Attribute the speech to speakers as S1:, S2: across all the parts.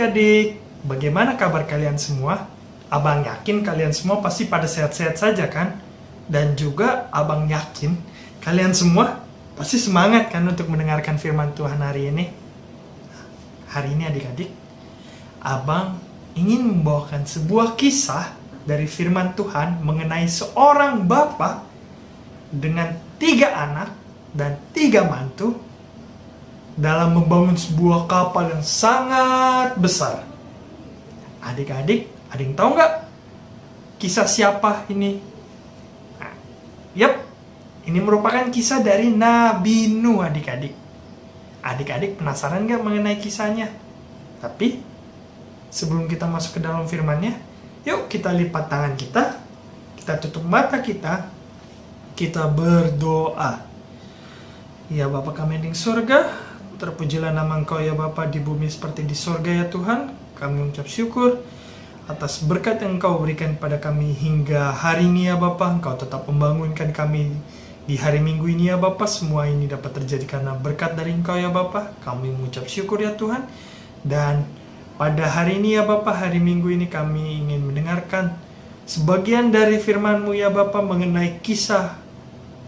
S1: adik-adik, bagaimana kabar kalian semua? Abang yakin kalian semua pasti pada sehat-sehat saja kan? Dan juga abang yakin kalian semua pasti semangat kan untuk mendengarkan firman Tuhan hari ini. Hari ini adik-adik, abang ingin membawakan sebuah kisah dari firman Tuhan mengenai seorang bapak dengan 3 anak dan 3 mantu dalam membangun sebuah kapal yang sangat besar. Adik-adik, ada yang tahu nggak kisah siapa ini? Yap, ini merupakan kisah dari Nabi Nuh adik-adik. Adik-adik penasaran nggak mengenai kisahnya? Tapi sebelum kita masuk ke dalam firman-Nya, yuk kita lipat tangan kita tutup mata kita berdoa. Ya Bapa kami di surga, terpujilah nama Engkau ya Bapa di bumi seperti di surga ya Tuhan. Kami mengucap syukur atas berkat yang Engkau berikan pada kami hingga hari ini ya Bapa. Engkau tetap membangunkan kami di hari Minggu ini ya Bapa. Semua ini dapat terjadi karena berkat dari Engkau ya Bapa. Kami mengucap syukur ya Tuhan. Dan pada hari ini ya Bapa, hari Minggu ini kami ingin mendengarkan sebagian dari firman-Mu ya Bapa mengenai kisah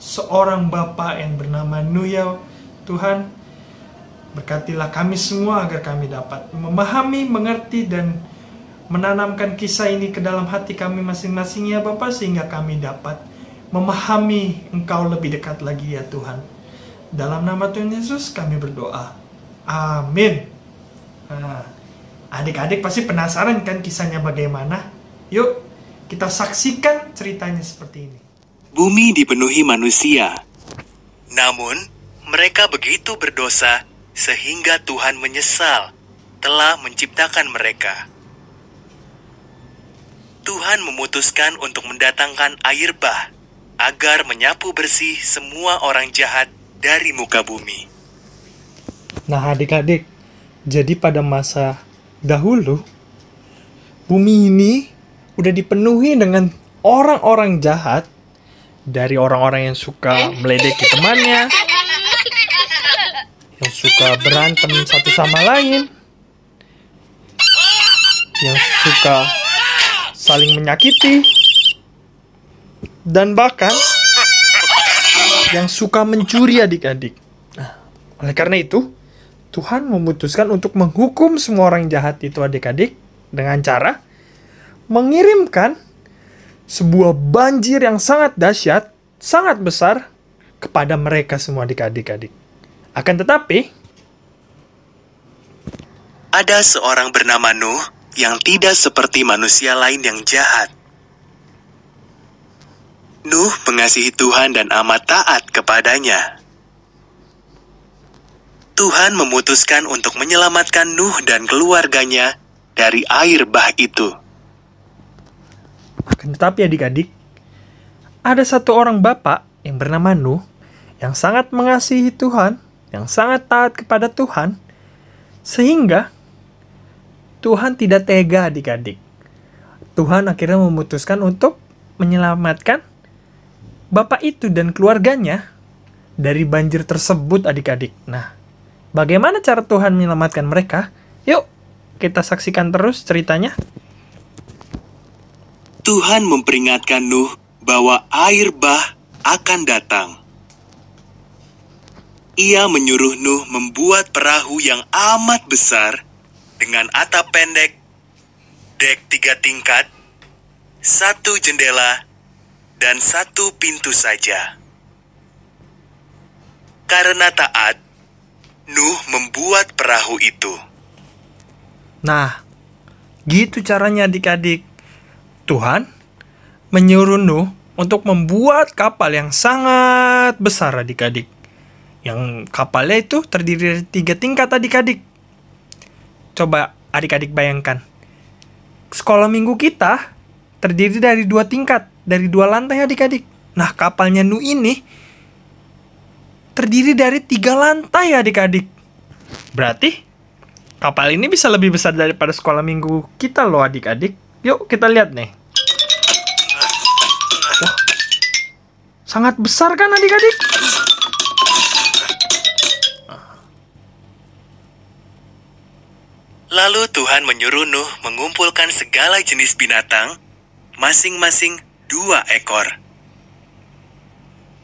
S1: seorang Bapa yang bernama Nuh ya Tuhan. Berkatilah kami semua agar kami dapat memahami, mengerti, dan menanamkan kisah ini ke dalam hati kami masing-masing ya Bapa, sehingga kami dapat memahami Engkau lebih dekat lagi ya Tuhan. Dalam nama Tuhan Yesus kami berdoa. Amin. Nah, adik-adik pasti penasaran kan kisahnya bagaimana? Yuk kita saksikan ceritanya seperti ini.
S2: Bumi dipenuhi manusia. Namun mereka begitu berdosa sehingga Tuhan menyesal telah menciptakan mereka. Tuhan memutuskan untuk mendatangkan air bah agar menyapu bersih semua orang jahat dari muka bumi.
S1: Nah adik-adik, jadi pada masa dahulu, bumi ini udah dipenuhi dengan orang-orang jahat, dari orang-orang yang suka meledeki temannya, yang suka berantem satu sama lain, yang suka saling menyakiti, dan bahkan yang suka mencuri adik-adik. Nah, oleh karena itu, Tuhan memutuskan untuk menghukum semua orang jahat itu adik-adik dengan cara mengirimkan sebuah banjir yang sangat dahsyat, sangat besar kepada mereka semua adik-adik. Akan tetapi,
S2: ada seorang bernama Nuh yang tidak seperti manusia lain yang jahat. Nuh mengasihi Tuhan dan amat taat kepadanya. Tuhan memutuskan untuk menyelamatkan Nuh dan keluarganya dari air bah itu.
S1: Akan tetapi adik-adik, ada satu orang bapak yang bernama Nuh yang sangat mengasihi Tuhan, yang sangat taat kepada Tuhan, sehingga Tuhan tidak tega adik-adik. Tuhan akhirnya memutuskan untuk menyelamatkan bapak itu dan keluarganya dari banjir tersebut adik-adik. Nah, bagaimana cara Tuhan menyelamatkan mereka? Yuk, kita saksikan terus ceritanya.
S2: Tuhan memperingatkan Nuh bahwa air bah akan datang. Ia menyuruh Nuh membuat perahu yang amat besar dengan atap pendek, dek 3 tingkat, 1 jendela, dan 1 pintu saja. Karena taat, Nuh membuat perahu itu.
S1: Nah, gitu caranya adik-adik. Tuhan menyuruh Nuh untuk membuat kapal yang sangat besar adik-adik. Yang kapalnya itu terdiri dari 3 tingkat adik-adik. Coba adik-adik bayangkan. Sekolah minggu kita terdiri dari 2 tingkat, dari 2 lantai adik-adik. Nah, kapalnya Nuh ini terdiri dari 3 lantai adik-adik. Berarti kapal ini bisa lebih besar daripada sekolah minggu kita loh adik-adik. Yuk kita lihat nih. Wah, sangat besar kan adik-adik?
S2: Lalu Tuhan menyuruh Nuh mengumpulkan segala jenis binatang, masing-masing 2 ekor.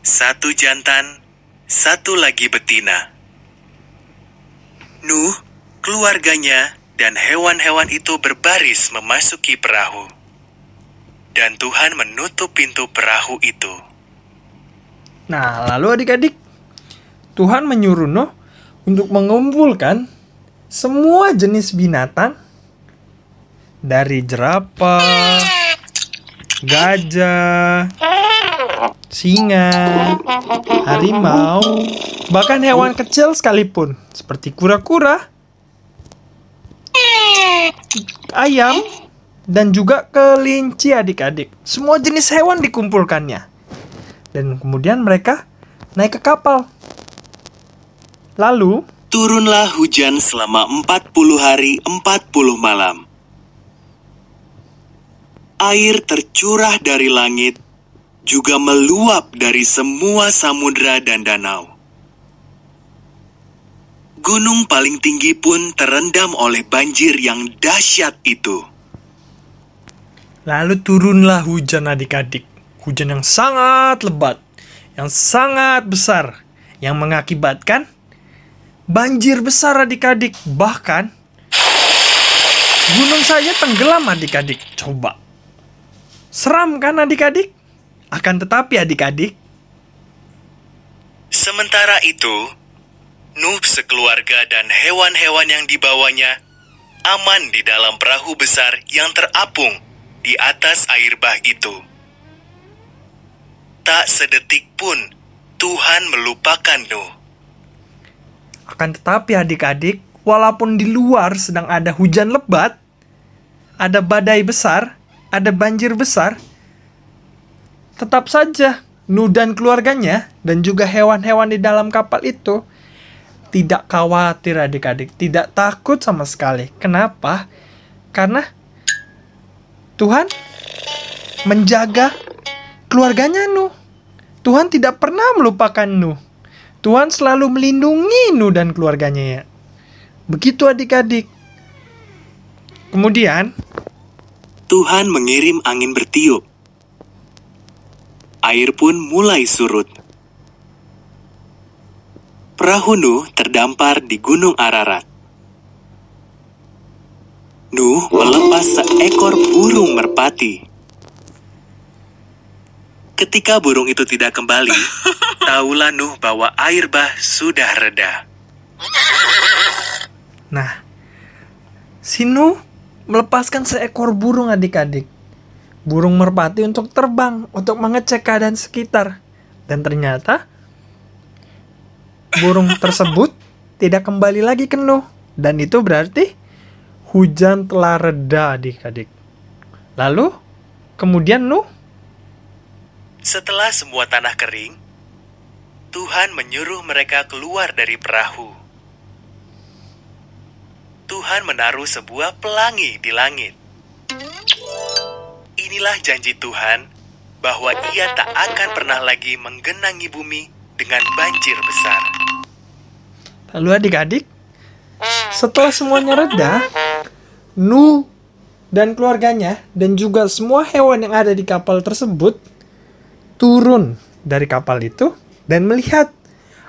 S2: 1 jantan, 1 lagi betina. Nuh, keluarganya, dan hewan-hewan itu berbaris memasuki perahu. Dan Tuhan menutup pintu perahu itu.
S1: Nah, lalu adik-adik, Tuhan menyuruh Nuh untuk mengumpulkan semua jenis binatang dari jerapah, gajah, singa, harimau, bahkan hewan kecil sekalipun seperti kura-kura, ayam, dan juga kelinci adik-adik. Semua jenis hewan dikumpulkannya. Dan kemudian mereka naik ke kapal. Lalu
S2: Turunlah hujan selama 40 hari 40 malam. Air tercurah dari langit, juga meluap dari semua samudra dan danau. Gunung paling tinggi pun terendam oleh banjir yang dahsyat itu.
S1: Lalu turunlah hujan adik-adik. Hujan yang sangat lebat, yang sangat besar, yang mengakibatkan banjir besar adik-adik. Bahkan gunung saja tenggelam adik-adik. Coba. Seram kan adik-adik? Akan tetapi adik-adik,
S2: Sementara itu, Nuh sekeluarga dan hewan-hewan yang dibawanya aman di dalam perahu besar yang terapung di atas air bah itu. Tak sedetik pun Tuhan melupakan Nuh.
S1: akan tetapi adik-adik, walaupun di luar sedang ada hujan lebat, ada badai besar, ada banjir besar, tetap saja Nuh dan keluarganya dan juga hewan-hewan di dalam kapal itu tidak khawatir adik-adik, tidak takut sama sekali. Kenapa? Karena Tuhan menjaga keluarganya Nuh. Tuhan tidak pernah melupakan Nuh. Tuhan selalu melindungi Nuh dan keluarganya ya. Begitu adik-adik. Kemudian
S2: Tuhan mengirim angin bertiup. Air pun mulai surut. Perahu Nuh terdampar di Gunung Ararat. Nuh melepas seekor burung merpati. Ketika burung itu tidak kembali, tahulah Nuh bahwa air bah sudah reda.
S1: Nah, si Nuh melepaskan seekor burung adik-adik. Burung merpati untuk terbang, untuk mengecek keadaan sekitar. Dan ternyata, burung tersebut tidak kembali lagi ke Nuh. Dan itu berarti hujan telah reda adik-adik. Lalu, kemudian Nuh,
S2: Setelah semua tanah kering, Tuhan menyuruh mereka keluar dari perahu. Tuhan menaruh sebuah pelangi di langit. Inilah janji Tuhan bahwa Ia tak akan pernah lagi menggenangi bumi dengan banjir besar.
S1: lalu adik-adik, setelah semuanya reda, Nuh dan keluarganya dan juga semua hewan yang ada di kapal tersebut turun dari kapal itu dan melihat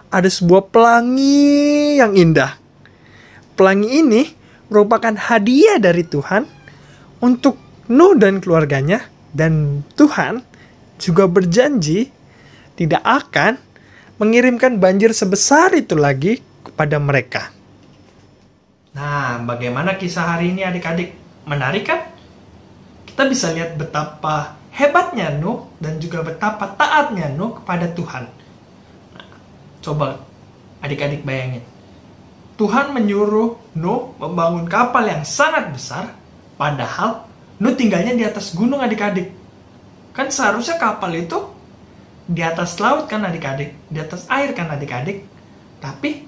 S1: ada sebuah pelangi yang indah. Pelangi ini merupakan hadiah dari Tuhan untuk Nuh dan keluarganya, dan Tuhan juga berjanji tidak akan mengirimkan banjir sebesar itu lagi kepada mereka. Nah, bagaimana kisah hari ini adik-adik? Menarik kan? Kita bisa lihat betapa hebatnya Nuh dan juga betapa taatnya Nuh kepada Tuhan. Nah, coba adik-adik bayangin. Tuhan menyuruh Nuh membangun kapal yang sangat besar, padahal Nuh tinggalnya di atas gunung adik-adik. Kan seharusnya kapal itu di atas laut kan adik-adik, di atas air kan adik-adik. Tapi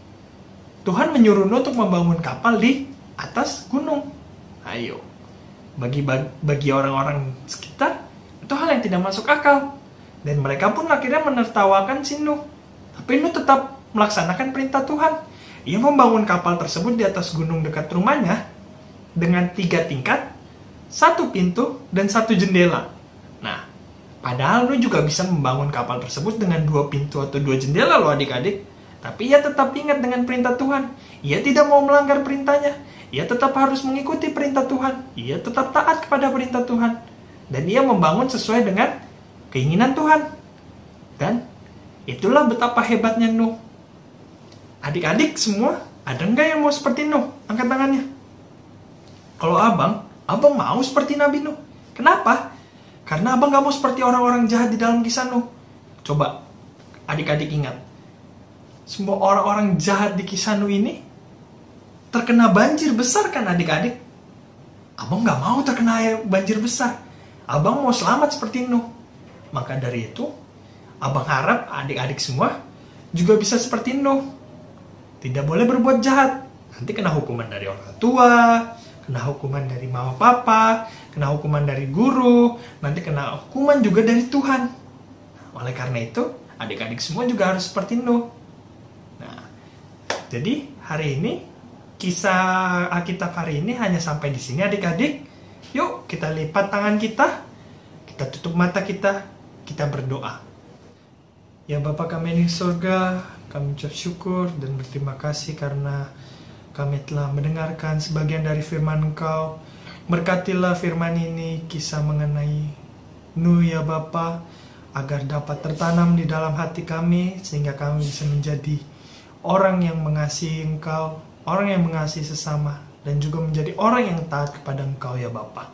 S1: Tuhan menyuruh Nuh untuk membangun kapal di atas gunung. Ayo, bagi orang-orang sekitar itu hal yang tidak masuk akal. Dan mereka pun akhirnya menertawakan si Nuh. Tapi Nuh tetap melaksanakan perintah Tuhan. Ia membangun kapal tersebut di atas gunung dekat rumahnya. dengan 3 tingkat, 1 pintu, dan 1 jendela. Nah, padahal Nuh juga bisa membangun kapal tersebut dengan 2 pintu atau 2 jendela loh adik-adik. Tapi ia tetap ingat dengan perintah Tuhan. Ia tidak mau melanggar perintahnya. Ia tetap harus mengikuti perintah Tuhan. Ia tetap taat kepada perintah Tuhan. Dan ia membangun sesuai dengan keinginan Tuhan. Dan itulah betapa hebatnya Nuh. Adik-adik semua, ada nggak yang mau seperti Nuh? Angkat tangannya. Kalau abang mau seperti Nabi Nuh. Kenapa? Karena abang gak mau seperti orang-orang jahat di dalam kisah Nuh. Coba adik-adik ingat. Semua orang-orang jahat di kisah Nuh ini terkena banjir besar kan adik-adik? Abang gak mau terkena banjir besar. Abang mau selamat seperti Nuh. Maka dari itu, abang harap adik-adik semua juga bisa seperti Nuh. Tidak boleh berbuat jahat. Nanti kena hukuman dari orang tua, kena hukuman dari mama papa, kena hukuman dari guru, nanti kena hukuman juga dari Tuhan. Oleh karena itu, adik-adik semua juga harus seperti Nuh. Nah, jadi hari ini, kisah Alkitab hari ini hanya sampai di sini adik-adik. Yuk kita lipat tangan kita tutup mata kita berdoa. Ya Bapa kami di surga, kami ucap syukur dan berterima kasih karena kami telah mendengarkan sebagian dari firman Engkau. Berkatilah firman ini, kisah mengenai Nuh ya Bapa, agar dapat tertanam di dalam hati kami, sehingga kami bisa menjadi orang yang mengasihi Engkau, orang yang mengasihi sesama, dan juga menjadi orang yang taat kepada Engkau ya Bapa.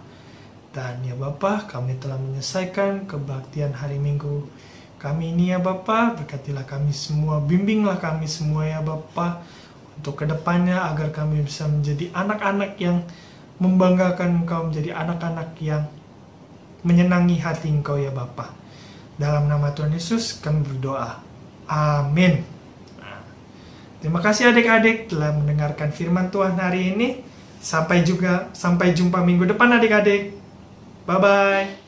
S1: Dan ya Bapa, kami telah menyelesaikan kebaktian hari Minggu kami ini ya Bapa. Berkatilah kami semua, bimbinglah kami semua ya Bapa, untuk kedepannya agar kami bisa menjadi anak-anak yang membanggakan Engkau, menjadi anak-anak yang menyenangi hati Engkau ya Bapa. Dalam nama Tuhan Yesus kami berdoa. Amin. Terima kasih adik-adik telah mendengarkan firman Tuhan hari ini. Sampai jumpa minggu depan adik-adik. Bye-bye.